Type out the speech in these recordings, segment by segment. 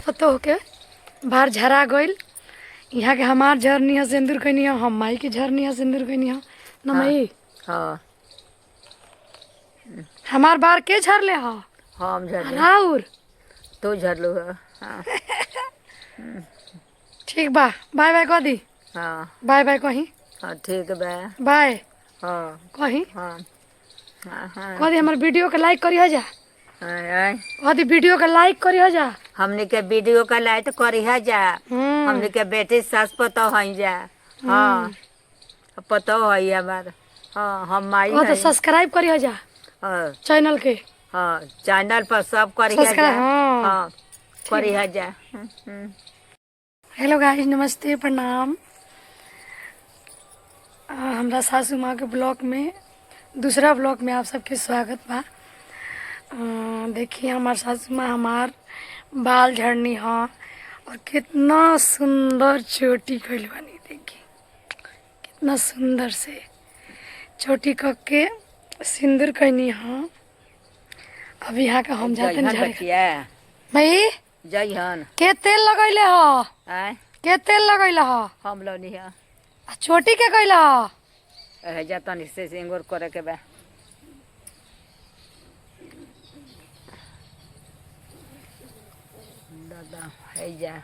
पतो हो के बाहर झरा गइल। यहाँ के हमार झरनी है सिंदूर कैनी है, हम माई के झरनी है सिंदूर कैनी है न माई। हाँ हमार बार के झरले ह हम झर राउर। तू झरलू है। हाँ ठीक बा, बाय बाय कह दी। हाँ बाय बाय कहीं। हाँ ठीक बा। बाय हाँ कहीं हाँ हाँ हाँ कह दी हमार वीडियो के लाइक करी जा। हाँ। कह दी वीडियो के लाइक करी जा। हमने के वीडियो का लाइट करी है जा। हमने के बेटी सास पतो है जा। हाँ पतो है हमार। हाँ हम माई कह है। दे सब्सक्राइब करी जा हाँ चैनल के। हाँ चैनल पर सब करी है जा। सब्सक्राइब हाँ। हाँ करी है जा। हेलो गाइस, नमस्ते प्रणाम। हमरा सासू माँ के ब्लॉग में दूसरा ब्लॉग में आप सबके स्वागत बा। देखिए हमार सासू माँ हमार बाल झड़नी हाँ और कितना सुंदर चोटी कइल बानी। देखिए कितना सुंदर से चोटी करके सिंदूर कैनी हाँ। अब यहाँ का हम जाते हैं झड़े भाई। जयहन के तेल लगैले ह? आय के तेल लगैले ह? हम लौनी है। चोटी के कैला ह? जातनी से सिंगूर करे के बा। दादा है जा।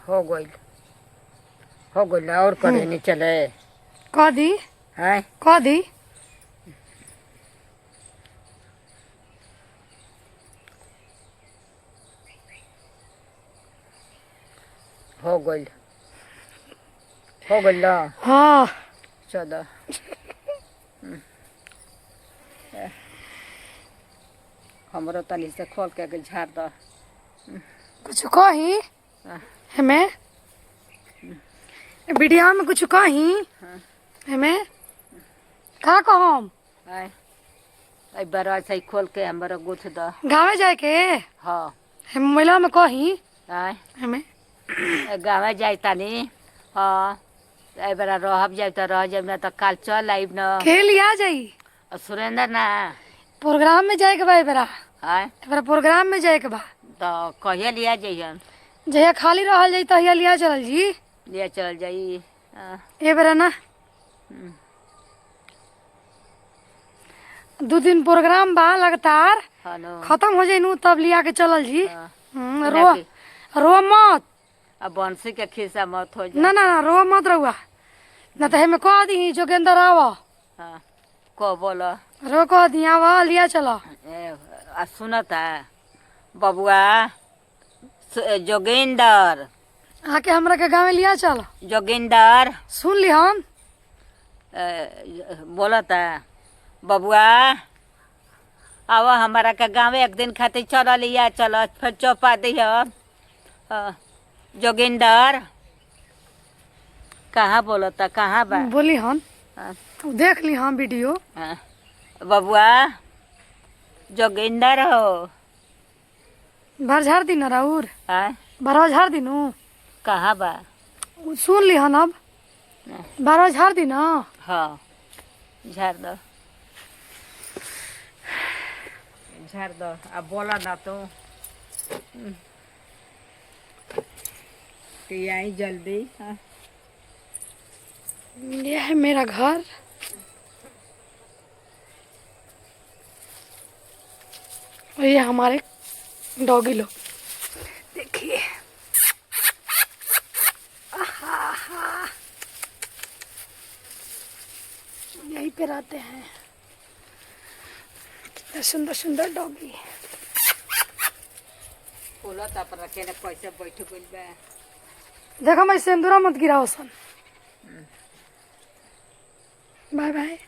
हो गइल और करे नहीं चले। कह दी है कह दी। हो गइल ला। हाँ चलो हमरो तनी से खोल के झाड़ दो। कुछ कही हमें वीडियो में कुछ कही हमें का कहम। आई बार से खोल के हमरा गुथ दो। गाँव जाए के हाँ हम मोबाइल में कही आय हमें गाँव जाए तानी। हाँ ए बेरा रहब जाए तो रह जाए, ना तो काल चल आइब न। के लिया जाई सुरेंद्र ना प्रोग्राम में जाए के बा। एबरा आय प्रोग्राम में जाए के बा तो कहिया लिया जाइहन। जहिया खाली रहल जाई तहिया लिया चलल जी। लिया चल जाई। एबरा ना 2 दिन प्रोग्राम बा लगातार हाँ नो खत्म हो जाई नु तब लिया के चलल जी। हाँ। रो मत। अब बंसी के खिस्सा मत हो जाए। ना ना ना रो मत रहुआ ना तो हमें कह दी जोगेंद्र आवा। हाँ को बोलो रो कह दी आवा लिया चला। सुनता बबुआ जोगिंदर आके हमरा के गाँव में लिया चल। जोगिंदर सुन ली हम बोलता बबुआ आवा हमारा के गाँव एक दिन खातिर चल लिया चल फिर चौपा दिह। जोगिंदर कहाँ बोलता कहाँ बा बोली हम देख ली हम वीडियो। बबुआ जोगिंदर हो बार झाड़ दी ना राउर बारह झाड़ दी नु। कहाँ बा सुन ली हन अब 12 झाड़ दी ना। हाँ झाड़ दो झाड़ दो। अब बोला ना तो आई जल्दी। ये है मेरा घर। और ये हमारे डॉगी लोग देखिए। यहीं पे रहते हैं कितने सुंदर सुंदर डॉगी। बोला तो अपन रखे ना पैसे बैठ गइल बा। देखो मैं सिंदूरा मत गिराओ सन। By by.